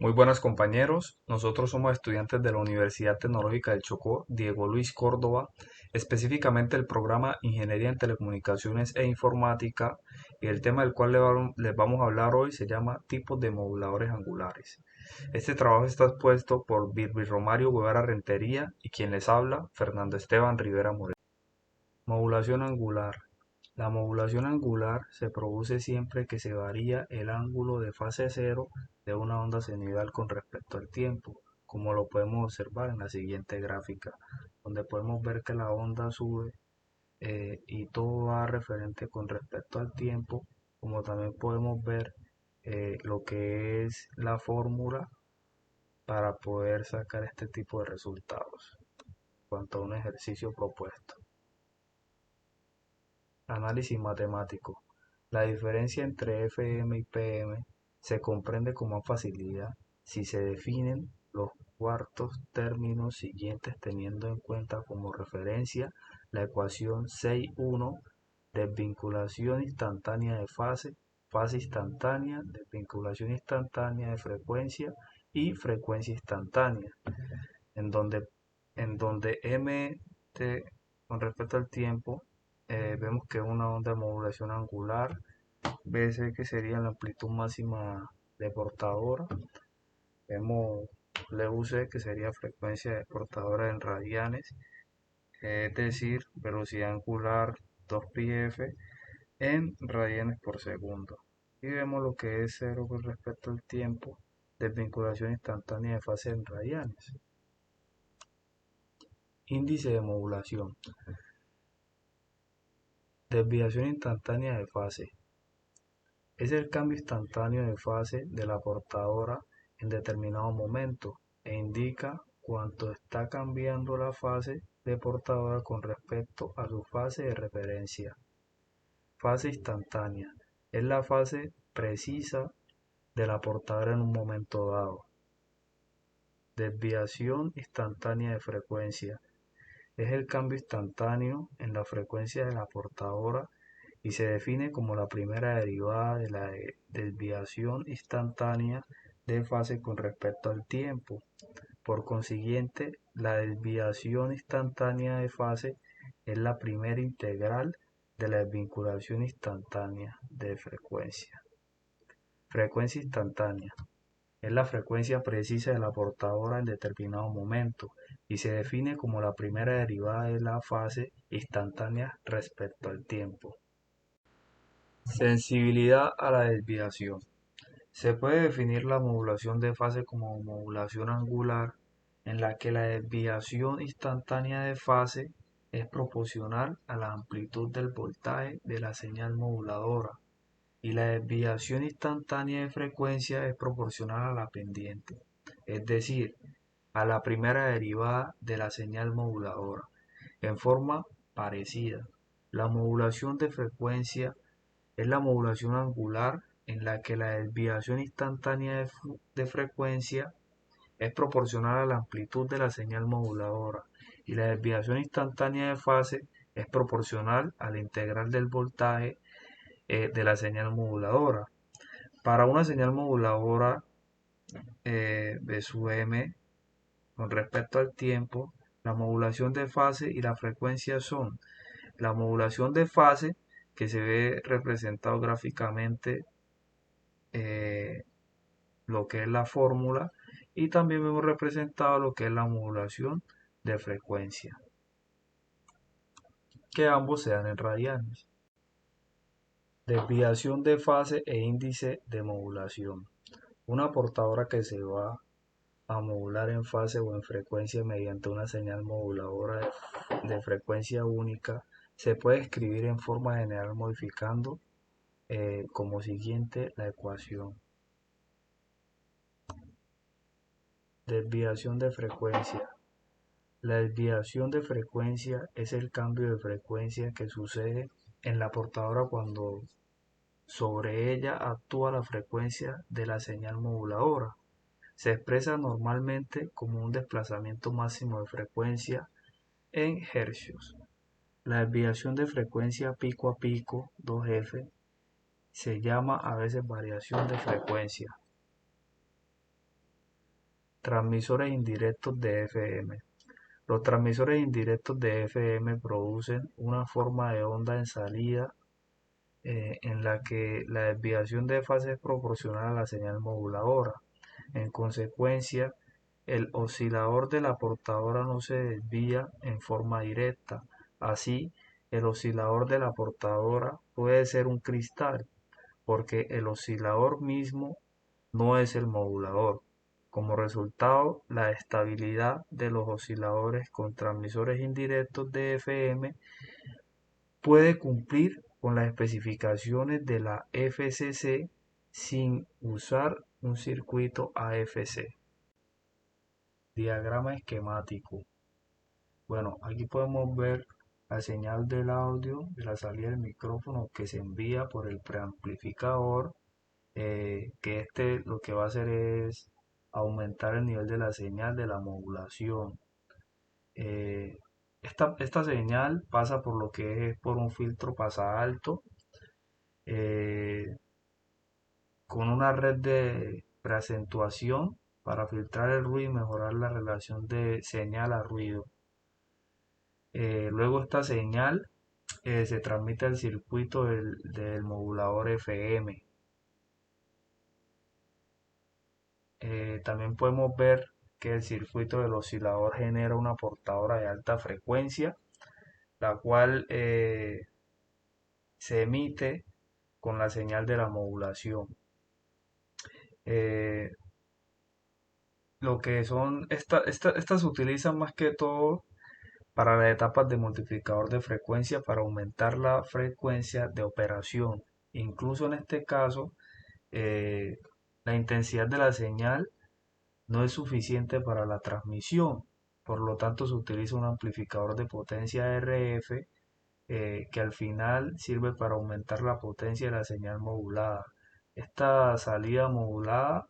Muy buenas compañeros, nosotros somos estudiantes de la Universidad Tecnológica del Chocó, Diego Luis Córdoba, específicamente el programa Ingeniería en Telecomunicaciones e Informática, y el tema del cual les vamos a hablar hoy se llama tipos de moduladores angulares. Este trabajo está expuesto por Virbi Romario Guevara Rentería y quien les habla, Fernando Esteban Rivera Moreno. Modulación angular. La modulación angular se produce siempre que se varía el ángulo de fase cero de una onda sinusoidal con respecto al tiempo, como lo podemos observar en la siguiente gráfica, donde podemos ver que la onda sube y todo va referente con respecto al tiempo, como también podemos ver lo que es la fórmula para poder sacar este tipo de resultados en cuanto a un ejercicio propuesto. Análisis matemático. La diferencia entre Fm y Pm se comprende con más facilidad si se definen los cuartos términos siguientes teniendo en cuenta como referencia la ecuación 6.1, desvinculación instantánea de fase, fase instantánea, desvinculación instantánea de frecuencia y frecuencia instantánea, en donde, mt con respecto al tiempo vemos que es una onda de modulación angular, BC que sería la amplitud máxima de portadora, vemos LUC que sería frecuencia de portadora en radianes, es decir, velocidad angular 2πf en radianes por segundo. Y vemos lo que es cero con respecto al tiempo, desvinculación instantánea de fase en radianes. Índice de modulación. Desviación instantánea de fase. Es el cambio instantáneo de fase de la portadora en determinado momento e indica cuánto está cambiando la fase de portadora con respecto a su fase de referencia. Fase instantánea. Es la fase precisa de la portadora en un momento dado. Desviación instantánea de frecuencia. Es el cambio instantáneo en la frecuencia de la portadora y se define como la primera derivada de la desviación instantánea de fase con respecto al tiempo. Por consiguiente, la desviación instantánea de fase es la primera integral de la desvinculación instantánea de frecuencia. Frecuencia instantánea. Es la frecuencia precisa de la portadora en determinado momento y se define como la primera derivada de la fase instantánea respecto al tiempo. Sensibilidad a la desviación. Se puede definir la modulación de fase como modulación angular en la que la desviación instantánea de fase es proporcional a la amplitud del voltaje de la señal moduladora y la desviación instantánea de frecuencia es proporcional a la pendiente, es decir, a la primera derivada de la señal moduladora. En forma parecida, la modulación de frecuencia es la modulación angular en la que la desviación instantánea de frecuencia es proporcional a la amplitud de la señal moduladora y la desviación instantánea de fase es proporcional a la integral del voltaje de la señal moduladora. Para una señal moduladora de su m con respecto al tiempo, la modulación de fase y la frecuencia son la modulación de fase, que se ve representado gráficamente eh, lo que es la fórmula, y también vemos representado lo que es la modulación de frecuencia, que ambos se dan en radianes. Desviación de fase e índice de modulación. Una portadora que se va a modular en fase o en frecuencia mediante una señal moduladora de frecuencia única se puede escribir en forma general modificando como siguiente la ecuación. Desviación de frecuencia. La desviación de frecuencia es el cambio de frecuencia que sucede en la portadora cuando sobre ella actúa la frecuencia de la señal moduladora. Se expresa normalmente como un desplazamiento máximo de frecuencia en hercios. La desviación de frecuencia pico a pico, 2f, se llama a veces variación de frecuencia. Transmisores indirectos de FM. Los transmisores indirectos de FM producen una forma de onda en salida en la que la desviación de fase es proporcional a la señal moduladora. En consecuencia, el oscilador de la portadora no se desvía en forma directa. Así, el oscilador de la portadora puede ser un cristal, porque el oscilador mismo no es el modulador. Como resultado, la estabilidad de los osciladores con transmisores indirectos de FM puede cumplir con las especificaciones de la FCC sin usar un circuito AFC. Diagrama esquemático. Bueno, aquí podemos ver la señal del audio de la salida del micrófono que se envía por el preamplificador, que este lo que va a hacer es aumentar el nivel de la señal de la modulación. Eh, esta señal pasa por lo que es por un filtro pasa alto, eh, con una red de preacentuación para filtrar el ruido y mejorar la relación de señal a ruido. Luego esta señal se transmite al circuito del modulador FM. También podemos ver que el circuito del oscilador genera una portadora de alta frecuencia, la cual se emite con la señal de la modulación. Eh, lo que son, estas se utilizan más que todo para las etapas de multiplicador de frecuencia para aumentar la frecuencia de operación. Incluso en este caso, eh, la intensidad de la señal no es suficiente para la transmisión. Por lo tanto, se utiliza un amplificador de potencia RF, que al final sirve para aumentar la potencia de la señal modulada. Esta salida modulada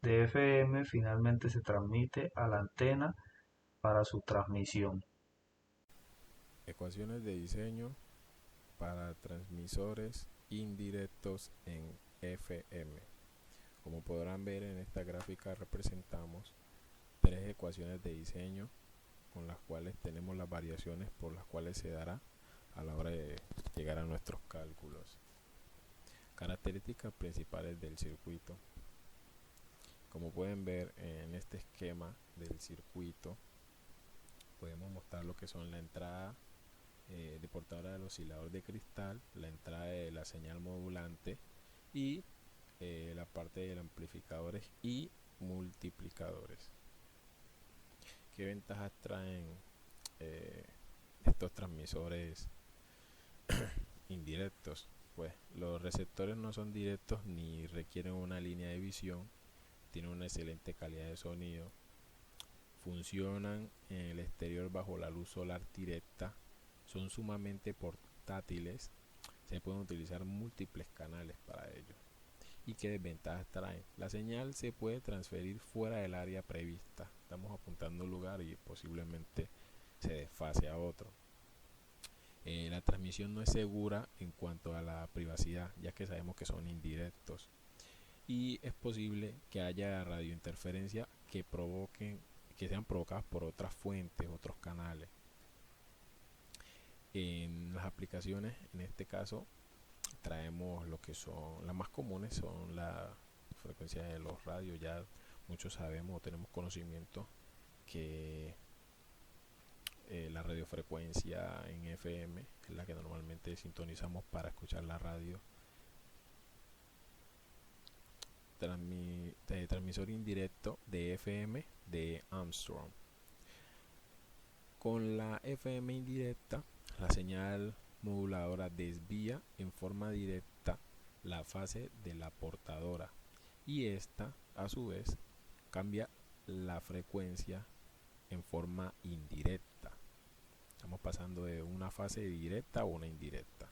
de FM finalmente se transmite a la antena para su transmisión. Ecuaciones de diseño para transmisores indirectos en FM. Como podrán ver en esta gráfica representamos tres ecuaciones de diseño con las cuales tenemos las variaciones por las cuales se dará a la hora de llegar a nuestros cálculos. Características principales del circuito. Como pueden ver en este esquema del circuito, podemos mostrar lo que son la entrada de portadora del oscilador de cristal, la entrada de la señal modulante y la parte de amplificadores y multiplicadores. ¿Qué ventajas traen estos transmisores indirectos? Pues los receptores no son directos ni requieren una línea de visión, tienen una excelente calidad de sonido, funcionan en el exterior bajo la luz solar directa, son sumamente portátiles, se pueden utilizar múltiples canales para ello. ¿Y qué desventajas traen? La señal se puede transferir fuera del área prevista. Estamos apuntando a un lugar y posiblemente se desfase a otro. La transmisión no es segura en cuanto a la privacidad, ya que sabemos que son indirectos. Y es posible que haya radiointerferencia que sean provocadas por otras fuentes, otros canales. En las aplicaciones, en este caso, traemos lo que son las más comunes, son la frecuencia de los radios. Ya muchos sabemos o tenemos conocimiento que la radiofrecuencia en FM es la que normalmente sintonizamos para escuchar la radio. Transmisor indirecto de FM de Armstrong. Con la FM indirecta, la señal moduladora desvía en forma directa la fase de la portadora y esta a su vez cambia la frecuencia en forma indirecta. Estamos pasando de una fase directa a una indirecta.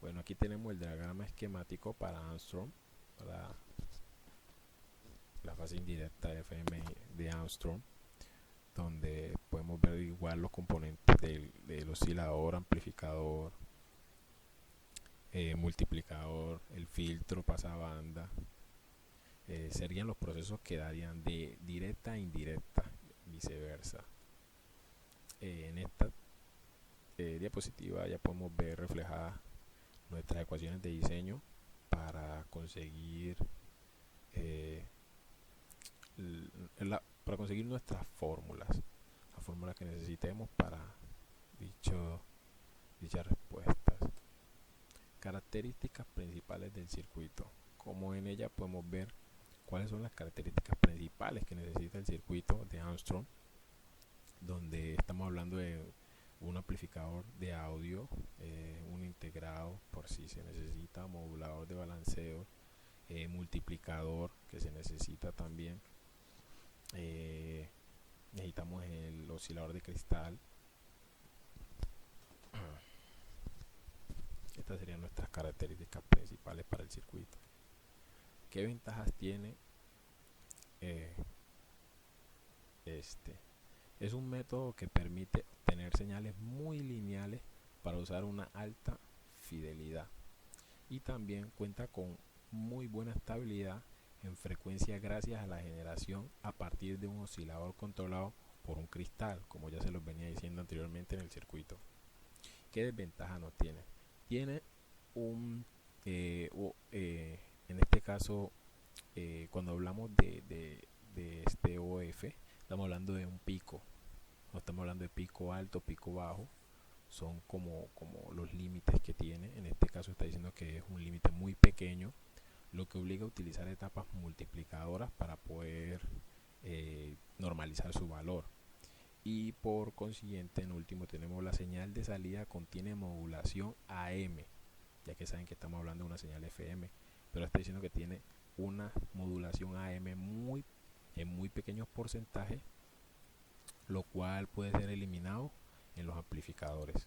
Bueno, aquí tenemos el diagrama esquemático para Armstrong, para la fase indirecta de FM de Armstrong, donde podemos ver igual los componentes del oscilador, amplificador, multiplicador, el filtro, pasabanda, serían los procesos que darían de directa a indirecta, viceversa. En esta diapositiva ya podemos ver reflejadas nuestras ecuaciones de diseño para conseguir eh, para conseguir nuestras fórmulas, las fórmulas que necesitemos para dichas respuestas. Características principales del circuito. Como en ella podemos ver cuáles son las características principales que necesita el circuito de Armstrong, donde estamos hablando de un amplificador de audio, un integrado por si se necesita, modulador de balanceo, multiplicador que se necesita también, necesitamos el oscilador de cristal. Estas serían nuestras características principales para el circuito. ¿Qué ventajas tiene este? Es un método que permite obtener señales muy lineales para usar una alta fidelidad, y también cuenta con muy buena estabilidad en frecuencia gracias a la generación a partir de un oscilador controlado por un cristal, como ya se los venía diciendo anteriormente en el circuito. ¿Qué desventaja no tiene? Tiene un en este caso, cuando hablamos de este OF, estamos hablando de un pico, no estamos hablando de pico alto, pico bajo, son como los límites que tiene. En este caso está diciendo que es un límite muy pequeño, lo que obliga a utilizar etapas multiplicadoras para poder normalizar su valor. Y por consiguiente, en último, tenemos la señal de salida contiene modulación AM, ya que saben que estamos hablando de una señal FM, pero está diciendo que tiene una modulación AM en muy pequeños porcentajes, lo cual puede ser eliminado en los amplificadores.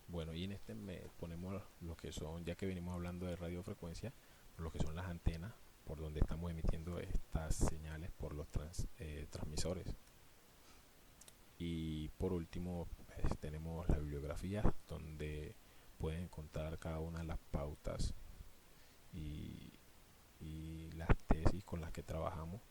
Bueno, y en este ponemos lo que son, ya que venimos hablando de radiofrecuencia, lo que son las antenas por donde estamos emitiendo estas señales por los transmisores. Y por último, pues, tenemos la bibliografía donde pueden encontrar cada una de las pautas y las tesis con las que trabajamos